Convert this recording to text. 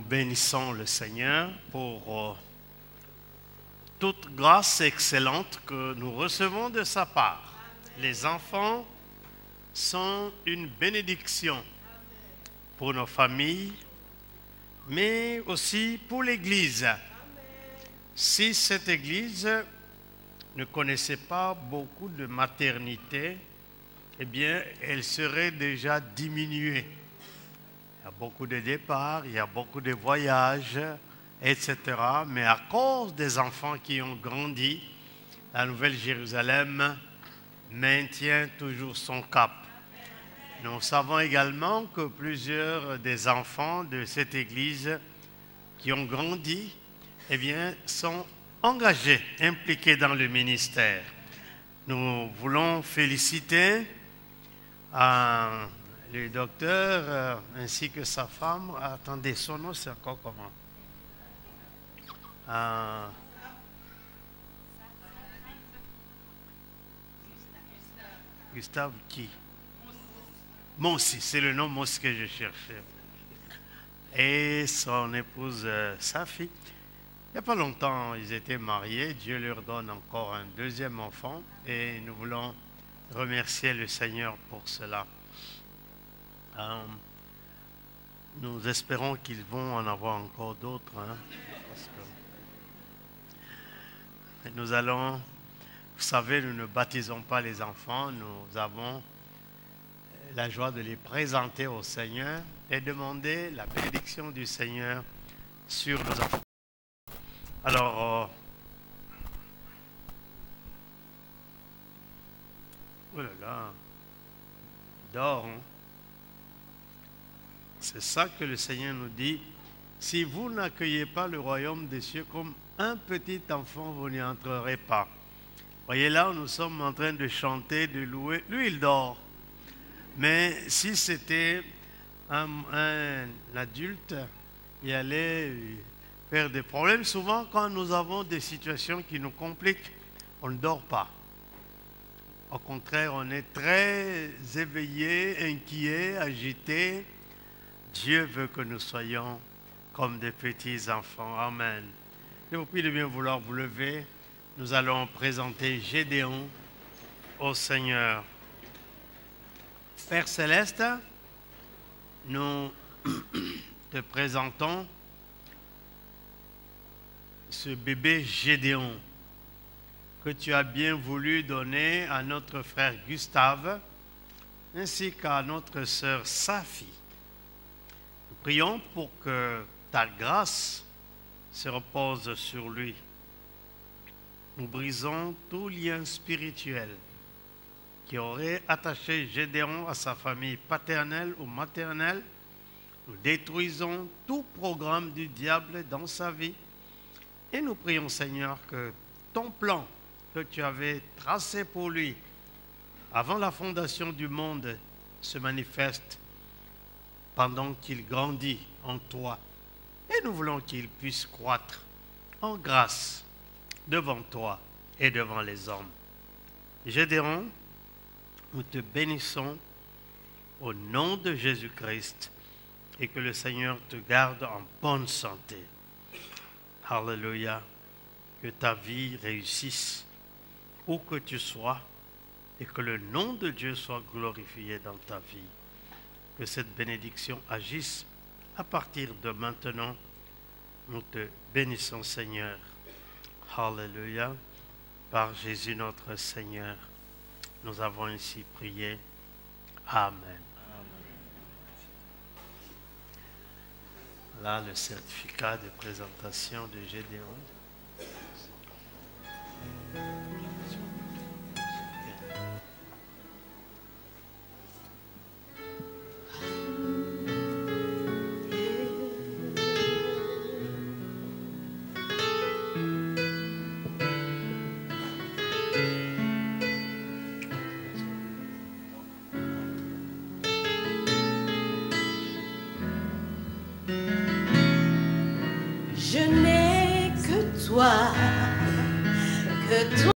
Nous bénissons le Seigneur pour toute grâce excellente que nous recevons de sa part. Les enfants sont une bénédiction pour nos familles, mais aussi pour l'Église. Si cette Église ne connaissait pas beaucoup de maternité, eh bien, elle serait déjà diminuée. Il y a beaucoup de départs, il y a beaucoup de voyages, etc. Mais à cause des enfants qui ont grandi, la Nouvelle-Jérusalem maintient toujours son cap. Nous savons également que plusieurs des enfants de cette église qui ont grandi, eh bien, sont engagés, impliqués dans le ministère. Nous voulons féliciter le docteur ainsi que sa femme. Attendez, son nom c'est encore comment? Gustave qui? Mossi, c'est le nom Mossi que je cherchais. Et son épouse Safi. Il n'y a pas longtemps, ils étaient mariés. Dieu leur donne encore un deuxième enfant. Et nous voulons remercier le Seigneur pour cela. Nous espérons qu'ils vont en avoir encore d'autres. Nous allons, vous savez, nous ne baptisons pas les enfants. Nous avons la joie de les présenter au Seigneur et demander la bénédiction du Seigneur sur nos enfants. Alors, oh là là, dors. C'est ça que le Seigneur nous dit. Si vous n'accueillez pas le royaume des cieux comme un petit enfant, vous n'y entrerez pas. Voyez là, nous sommes en train de chanter, de louer. Lui, il dort. Mais si c'était un adulte, il allait faire des problèmes. Souvent, quand nous avons des situations qui nous compliquent, on ne dort pas. Au contraire, on est très éveillé, inquiet, agité. Dieu veut que nous soyons comme des petits enfants. Amen. Je vous prie de bien vouloir vous lever. Nous allons présenter Gédéon au Seigneur. Père Céleste, nous te présentons ce bébé Gédéon que tu as bien voulu donner à notre frère Gustave ainsi qu'à notre sœur Safi. Nous prions pour que ta grâce se repose sur lui. Nous brisons tout lien spirituel qui aurait attaché Gédéon à sa famille paternelle ou maternelle. Nous détruisons tout programme du diable dans sa vie. Et nous prions, Seigneur, que ton plan que tu avais tracé pour lui avant la fondation du monde se manifeste pendant qu'il grandit en toi. Et nous voulons qu'il puisse croître en grâce devant toi et devant les hommes. Gédéon, nous te bénissons au nom de Jésus-Christ et que le Seigneur te garde en bonne santé. Alléluia. Que ta vie réussisse où que tu sois et que le nom de Dieu soit glorifié dans ta vie. Que cette bénédiction agisse à partir de maintenant. Nous te bénissons, Seigneur. Alléluia. Par Jésus notre Seigneur. Nous avons ainsi prié. Amen. Là, le certificat de présentation de Gédéon. Je n'ai que toi, que toi.